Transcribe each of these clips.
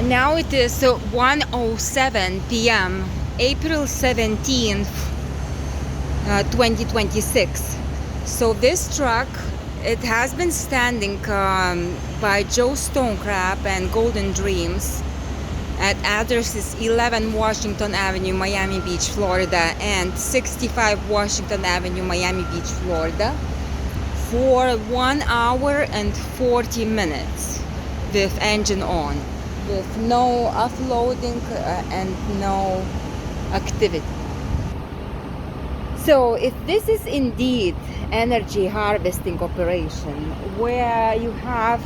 Now it is 1:07 p.m. April 17th, 2026. So this truck, it has been standing by Joe Stonecrap and Golden Dreams at addresses 11 Washington Avenue, Miami Beach, Florida, and 65 Washington Avenue, Miami Beach, Florida, for 1 hour and 40 minutes with engine on, with no offloading and no activity. So if this is indeed energy harvesting operation, where you have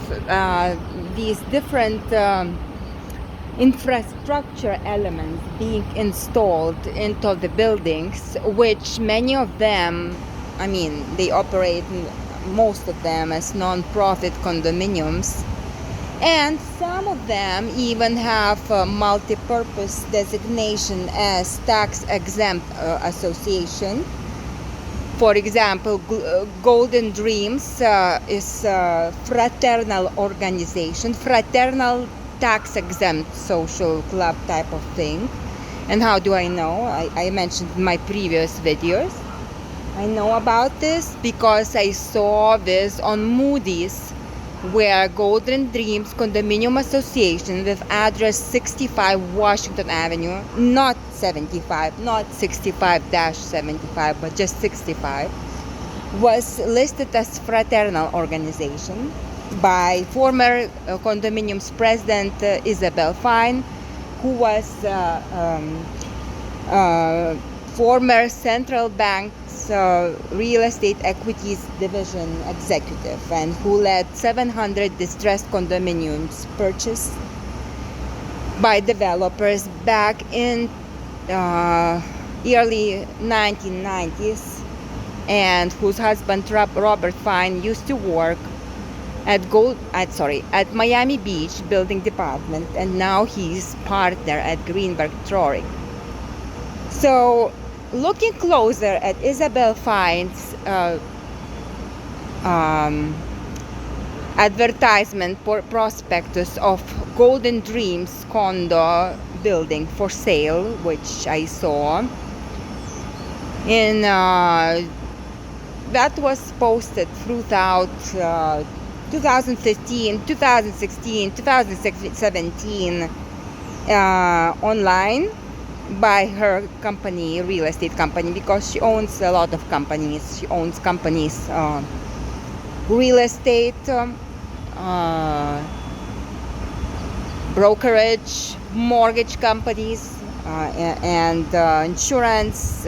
these different infrastructure elements being installed into the buildings, which many of them, they operate, most of them, as non-profit condominiums, and some of them even have a multi-purpose designation as tax-exempt association. For example, Golden Dreams is a fraternal organization, fraternal tax-exempt social club type of thing. And how do I know? I mentioned in my previous videos. I know about this because I saw this on Moody's, where Golden Dreams Condominium Association, with address 65 Washington Avenue, not 75, not 65-75, but just 65, was listed as fraternal organization by former condominium's president Isabel Fine, who was former central bank's real estate equities division executive, and who led 700 distressed condominiums purchased by developers back in early 1990s, and whose husband Robert Fine used to work at Miami Beach Building Department, and now he's partner at Greenberg Traurig. So, looking closer at Isabel Fine's advertisement prospectus of Golden Dreams condo building for sale, which I saw in that was posted throughout 2015, 2016, 2017 online by her company, real estate company, because she owns a lot of companies. She owns companies, real estate, brokerage, mortgage companies, and insurance.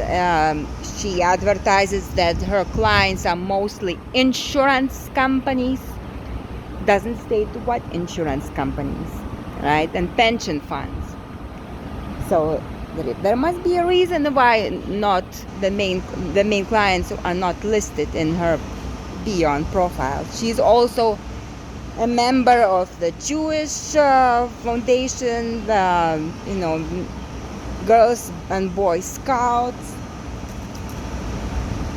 She advertises that her clients are mostly insurance companies. Doesn't state what insurance companies, right? And pension funds. So there must be a reason why not the main clients are not listed in her Beyond profile. She's also a member of the Jewish Foundation, Girls and Boy Scouts,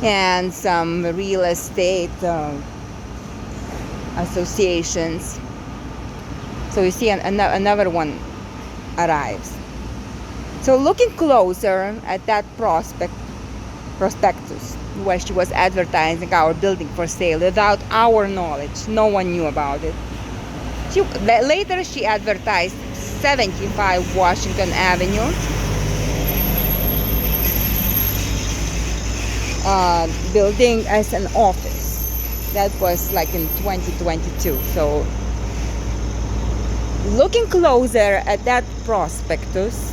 and some real estate associations. So you see another one arrives. So looking closer at that prospectus, where she was advertising our building for sale without our knowledge, no one knew about it. Later she advertised 75 Washington Avenue, building as an office. That was like in 2022. So looking closer at that prospectus,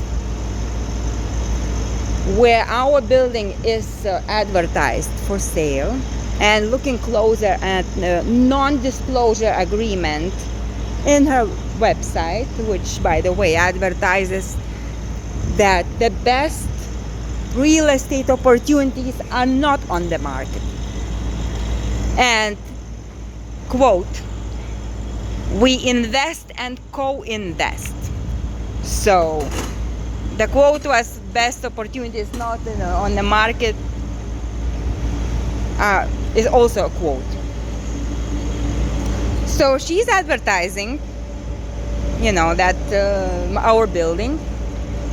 where our building is advertised for sale, and looking closer at the non-disclosure agreement in her website, which, by the way, advertises that the best real estate opportunities are not on the market. And, quote, "We invest and co-invest." So the quote was, "Best opportunities not on the market," is also a quote. So she's advertising, that our building,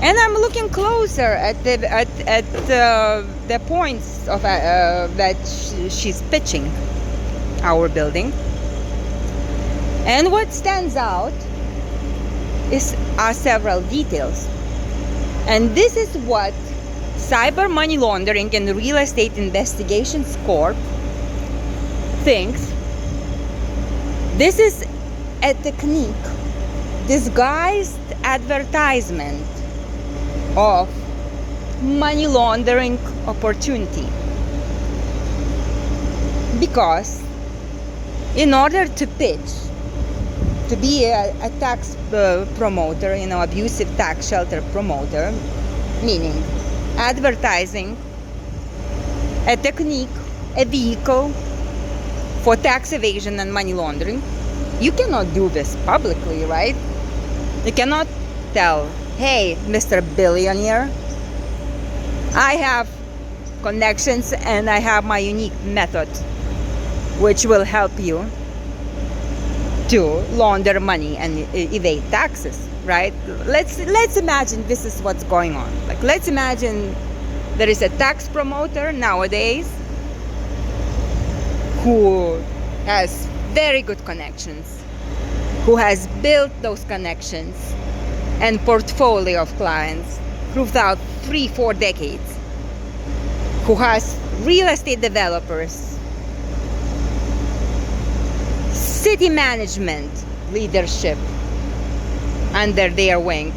and I'm looking closer at the points of that she's pitching our building. And what stands out are several details. And this is what Cyber Money Laundering and Real Estate Investigations Corp thinks. This is a technique, disguised advertisement of money laundering opportunity. Because in order to pitch, to be a tax promoter, abusive tax shelter promoter, meaning advertising a technique, a vehicle for tax evasion and money laundering, you cannot do this publicly, right? You cannot tell, hey, Mr. Billionaire, I have connections and I have my unique method which will help you to launder money and evade taxes, right? Let's imagine this is what's going on. Like, let's imagine there is a tax promoter nowadays who has very good connections, who has built those connections and portfolio of clients throughout 3-4 decades, who has real estate developers, city management leadership under their wing,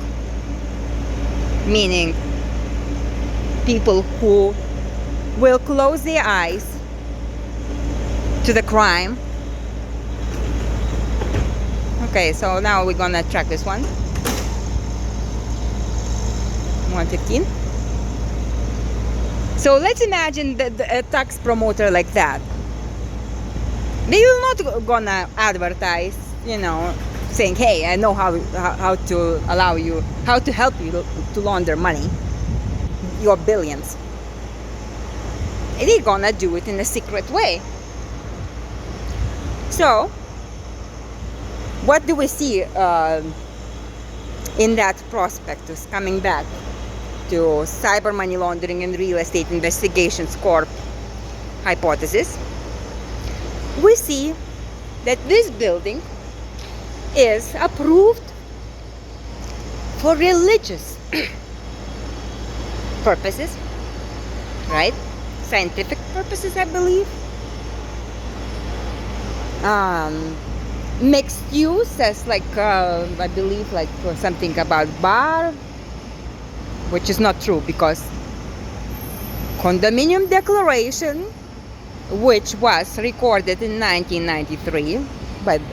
meaning people who will close their eyes to the crime. Okay, so now we're gonna track this one. 115. So let's imagine a tax promoter like that. They will not gonna advertise, saying, hey, I know how to help you to launder money, your billions. They're gonna do it in a secret way. So, what do we see in that prospectus, coming back to Cyber Money Laundering and Real Estate Investigations Corp hypothesis? We see that this building is approved for religious purposes, right? Scientific purposes, I believe. Mixed use as I believe something about bar, which is not true because condominium declaration, which was recorded in 1993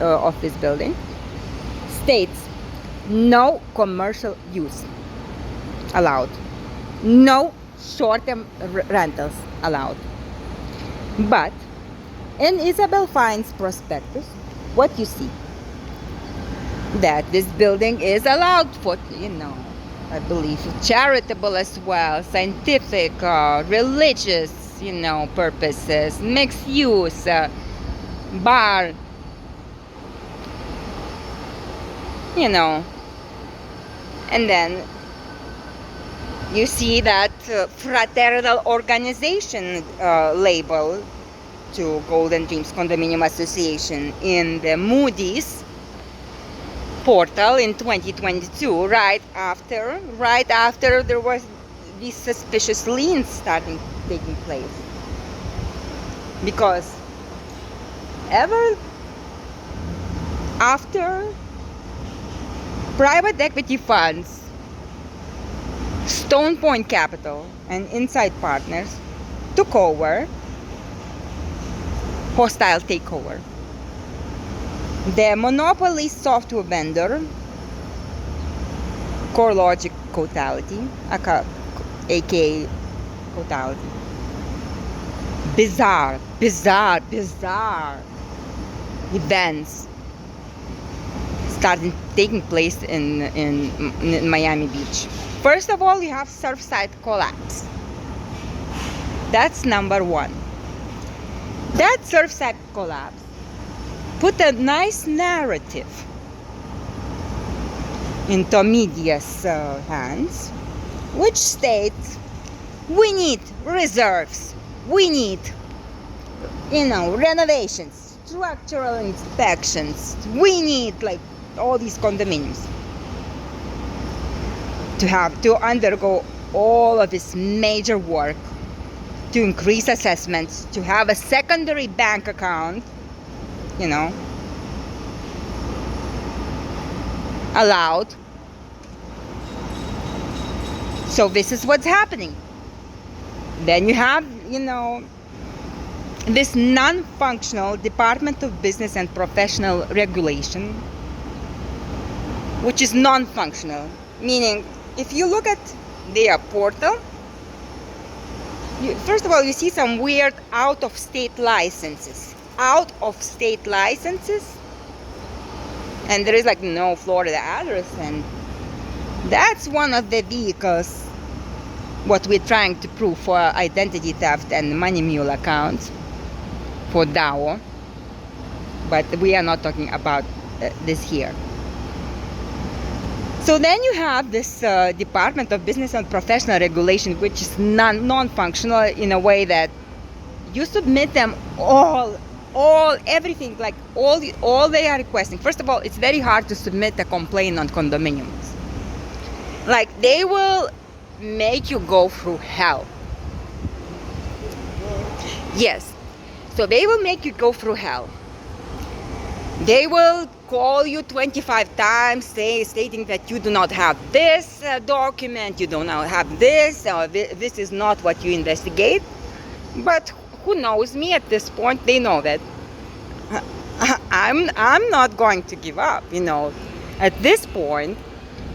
of this building, states no commercial use allowed, no short-term rentals allowed. But in Isabel Fine's prospectus, what you see, that this building is allowed for, I believe charitable as well, scientific, religious, purposes, mixed use, bar, and then you see that fraternal organization label to Golden Dreams Condominium Association in the Moody's portal in 2022, right after there was these suspicious liens taking place. Because ever after private equity funds, Stone Point Capital and Inside Partners took over, hostile takeover, the monopoly software vendor CoreLogic Totality, aka Totality. Bizarre events started taking place in Miami Beach. First of all, you have Surfside collapse. That's number one. That Surfside collapse put a nice narrative into media's hands, which states we need reserves, we need, renovations, structural inspections, we need like all these condominiums to undergo all of this major work, to increase assessments, to have a secondary bank account, allowed. So this is what's happening. Then you have, this non-functional Department of Business and Professional Regulation, which is non-functional, meaning if you look at their portal, first of all, you see some weird out-of-state licenses. Out-of-state licenses, and there is like no Florida address, and that's one of the vehicles what we're trying to prove for identity theft and money mule accounts for DAO, but we are not talking about this here. So then you have this Department of Business and Professional Regulation, which is non-functional in a way that you submit them everything, like all they are requesting. First of all, it's very hard to submit a complaint on condominiums. Like, they will make you go through hell. Yes, so they will make you go through hell. They will call you 25 times stating that you do not have this document, you do not have this, or this is not what you investigate. But who knows me at this point? They know that I'm not going to give up. At this point,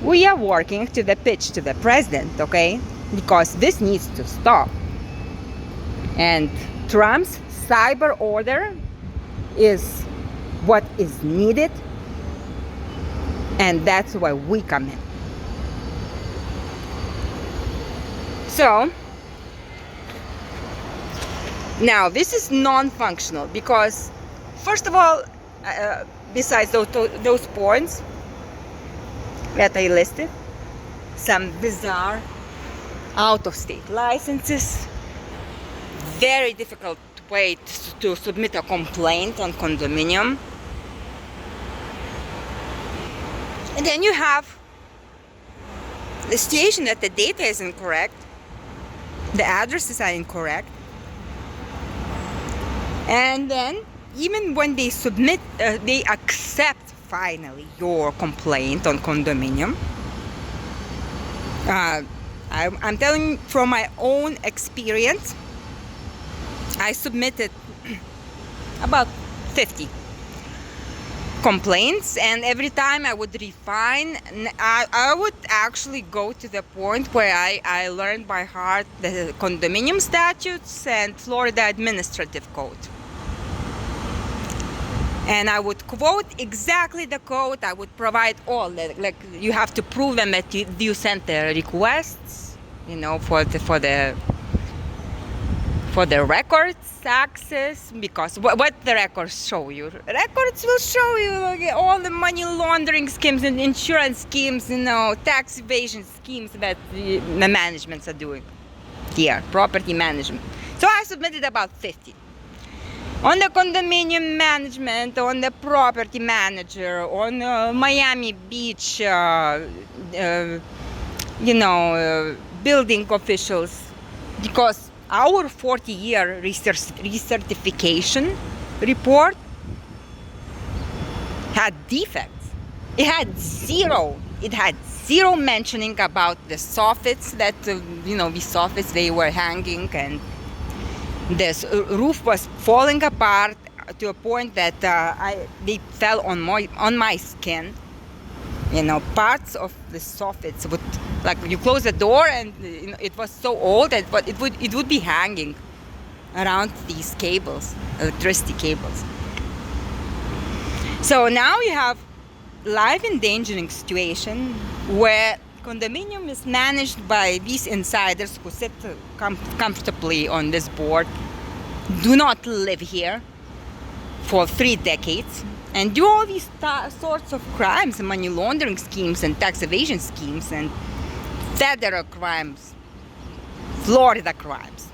we are working to the pitch to the president, okay? Because this needs to stop. And Trump's cyber order is what is needed, and that's why we come in. So now this is non-functional because, first of all, besides those points that I listed, some bizarre out-of-state licenses, very difficult way to submit a complaint on condominium. And then you have the situation that the data is incorrect, the addresses are incorrect, and then even when they submit, they accept finally your complaint on condominium. I'm telling you from my own experience, I submitted about 50 complaints, and every time I would refine, I would actually go to the point where I learned by heart the condominium statutes and Florida Administrative Code. And I would quote exactly the code. I would provide all, like you have to prove them that you sent the requests, for the records access, because what the records show you? Records will show you all the money laundering schemes and insurance schemes, tax evasion schemes that the managements are doing here, property management. So I submitted about 50. On the condominium management, on the property manager, on Miami Beach, building officials, because our 40-year recertification report had defects. It had zero mentioning about the soffits that, these soffits, they were hanging, and this roof was falling apart to a point that they fell on my skin. Parts of the soffits would, like, you close the door and it was so old that it would be hanging around these cables, electricity cables. So now you have life endangering situation where condominium is managed by these insiders who sit comfortably on this board, do not live here for 3 decades, and do all these sorts of crimes, money laundering schemes and tax evasion schemes and federal crimes, Florida crimes.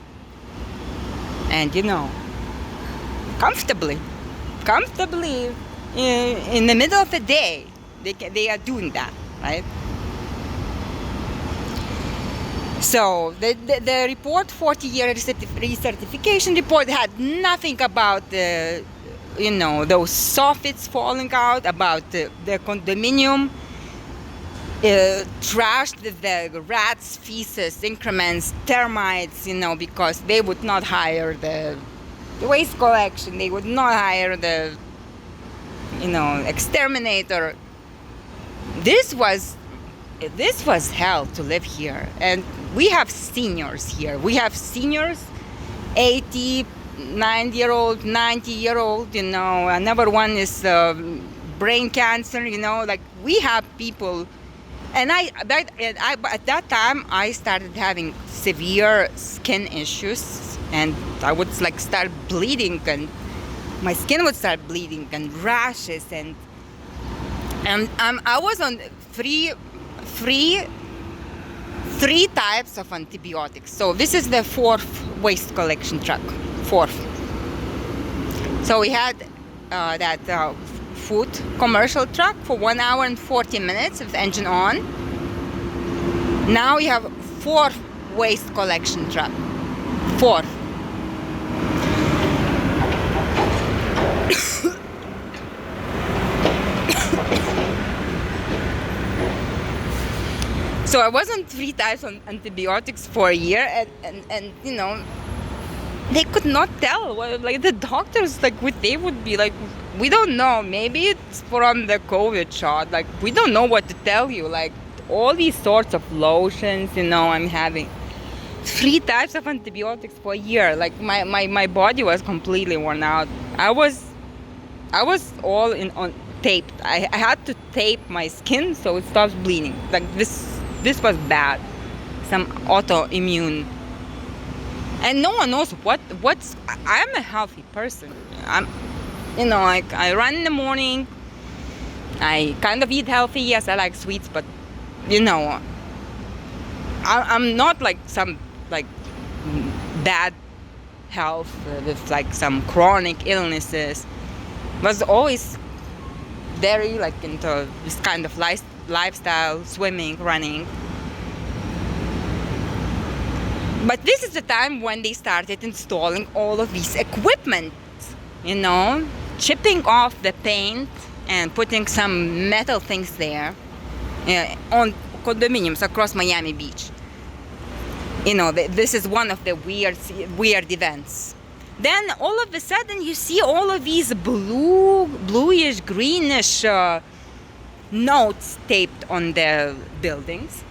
And comfortably in the middle of the day, they are doing that, right? So the report, 40-year recertification report, had nothing about those soffits falling out, about the condominium trashed the rats, feces, increments, termites, because they would not hire the waste collection, they would not hire the exterminator. This was hell to live here. And we have seniors here. We have seniors, 80, 90-year-old, 90-year-old, another one is brain cancer, like we have people. And at that time, I started having severe skin issues, and I would start bleeding, and my skin would start bleeding, and rashes, and I was on three types of antibiotics. So this is the fourth waste collection truck, fourth. So we had that food commercial truck for 1 hour and 40 minutes with the engine on. Now we have fourth waste collection truck, fourth. So I was on 3 types of antibiotics for a year, and they could not tell. The doctors, they would be like, we don't know, maybe it's from the COVID shot. We don't know what to tell you. All these sorts of lotions, I'm having 3 types of antibiotics for a year. My body was completely worn out. I was all on taped. I had to tape my skin so it stops bleeding. This was bad. Some autoimmune. And no one knows what's. I'm a healthy person. I run in the morning. I kind of eat healthy. Yes, I like sweets, but I'm not some bad health with some chronic illnesses. Was always very into this kind of lifestyle, swimming, running. But this is the time when they started installing all of these equipment, chipping off the paint and putting some metal things there on condominiums across Miami Beach. This is one of the weird events. Then all of a sudden you see all of these bluish, greenish notes taped on the buildings.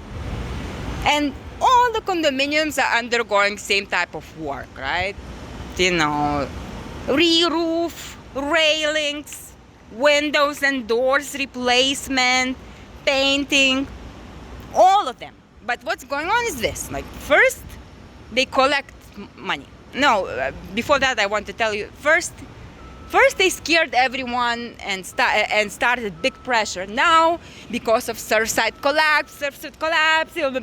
And all the condominiums are undergoing same type of work, right? Re-roof, railings, windows and doors replacement, painting, all of them. But what's going on is this. First, they collect money. No, before that I want to tell you, first they scared everyone and started big pressure. Now, because of Surfside collapse,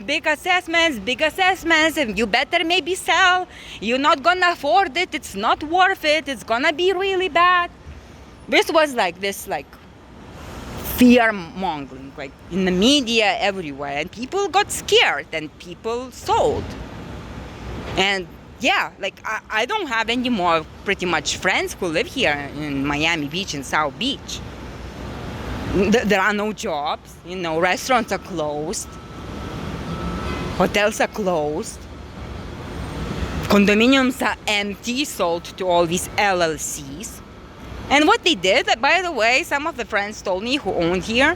big assessments, and you better maybe sell. You're not gonna afford it. It's not worth it. It's gonna be really bad. This was this fear mongering, in the media everywhere, and people got scared and people sold. And yeah, I don't have any more pretty much friends who live here in Miami Beach and South Beach. There are no jobs, restaurants are closed, hotels are closed, condominiums are empty, sold to all these LLCs. And what they did, by the way, some of the friends told me who owned here,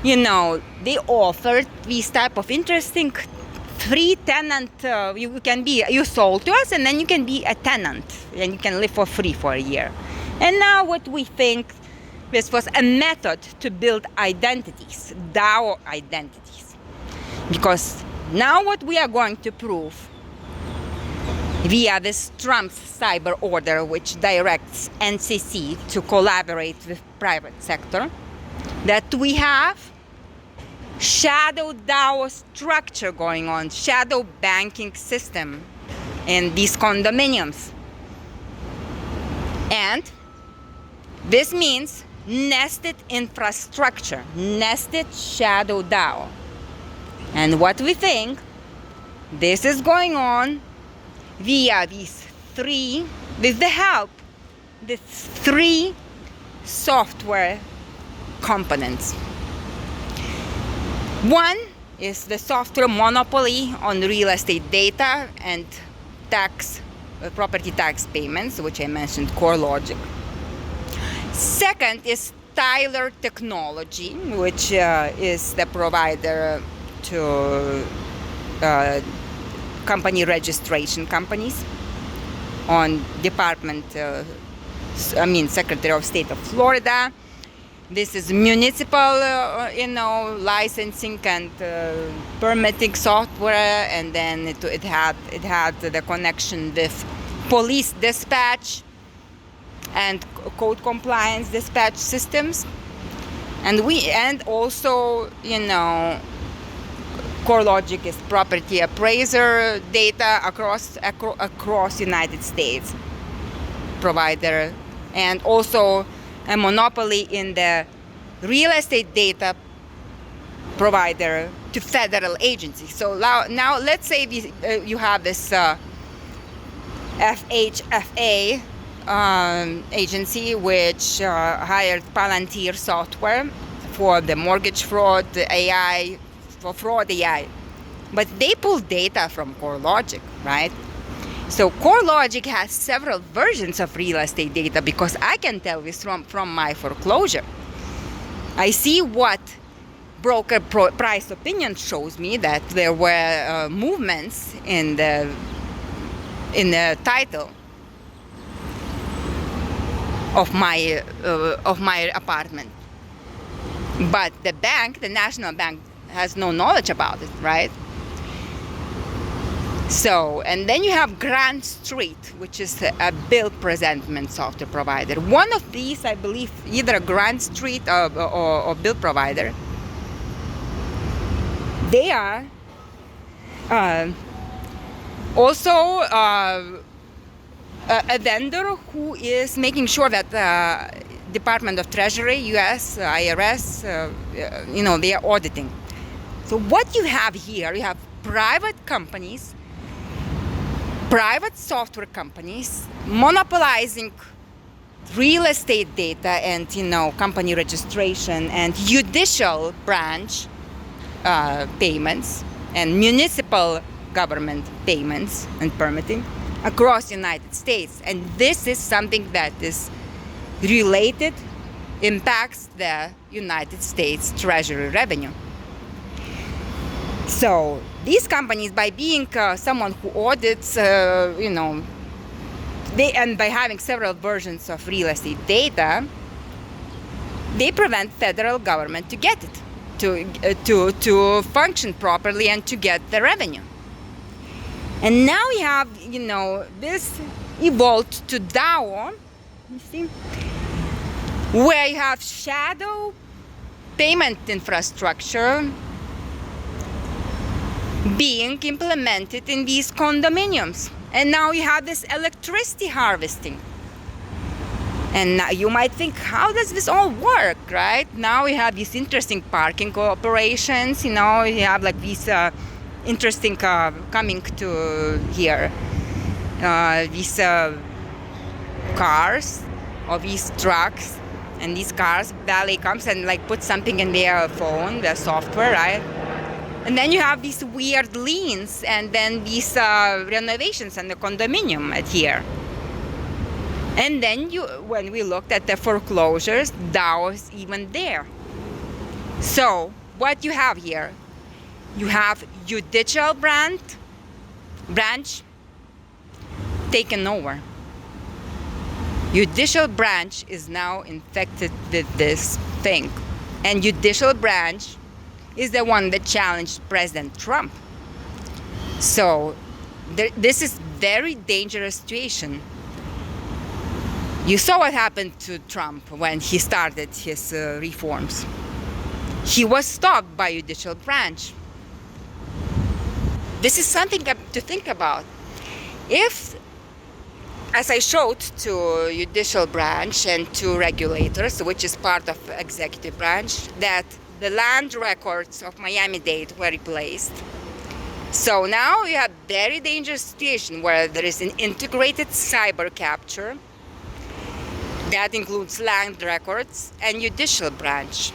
they offered these type of interesting free tenant. You sold to us, and then you can be a tenant, and you can live for free for a year. And now what we think, this was a method to build identities, DAO identities. Because now what we are going to prove via this Trump's cyber order, which directs NCC to collaborate with private sector, that we have shadow DAO structure going on, shadow banking system in these condominiums. And this means nested infrastructure, nested shadow DAO. And what we think, this is going on via these three, with the help, these three software components. One is the software monopoly on real estate data and property tax payments, which I mentioned, CoreLogic. Second is Tyler Technology, which is the provider to company registration companies on Secretary of State of Florida. This is Municipal, licensing and permitting software, and then it had the connection with police dispatch and code compliance dispatch systems, and also CoreLogic is property appraiser data across United States provider, and also a monopoly in the real estate data provider to federal agencies. So now let's say you have this FHFA agency which hired Palantir software for the mortgage fraud, the AI, for fraud AI. But they pull data from CoreLogic, right? So CoreLogic has several versions of real estate data, because I can tell this from my foreclosure. I see what broker price opinion shows me, that there were movements in the title of my apartment, but the bank, the national bank, has no knowledge about it, right? So, and then you have Grand Street, which is a bill presentment software provider. One of these, I believe, either Grand Street or bill provider, they are also a vendor who is making sure that Department of Treasury, US, IRS, they are auditing. So what you have here, you have private companies, private software companies monopolizing real estate data and company registration and judicial branch payments and municipal government payments and permitting across the United States. And this is something that is related, impacts the United States Treasury revenue. So these companies, by being someone who audits, and by having several versions of real estate data, they prevent federal government to get it, to function properly and to get the revenue. And now we have, this evolved to DAO, you see, where you have shadow payment infrastructure being implemented in these condominiums. And now you have this electricity harvesting. And now you might think, how does this all work, right? Now we have these interesting parking operations, you have like these interesting coming to here. These cars or these trucks, and these cars, valet comes and like puts something in their phone, their software, right? And then you have these weird liens, and then these renovations in the condominium here. And then when we looked at the foreclosures, that was even there. So what you have here, you have judicial branch taken over. Judicial branch is now infected with this thing. And judicial branch is the one that challenged President Trump. So This is very dangerous situation. You saw what happened to Trump when he started his reforms. He was stopped by judicial branch. This is something to think about. If, as I showed to judicial branch and to regulators, which is part of executive branch, that the land records of Miami-Dade were replaced. So now you have very dangerous situation where there is an integrated cyber capture that includes land records and judicial branch.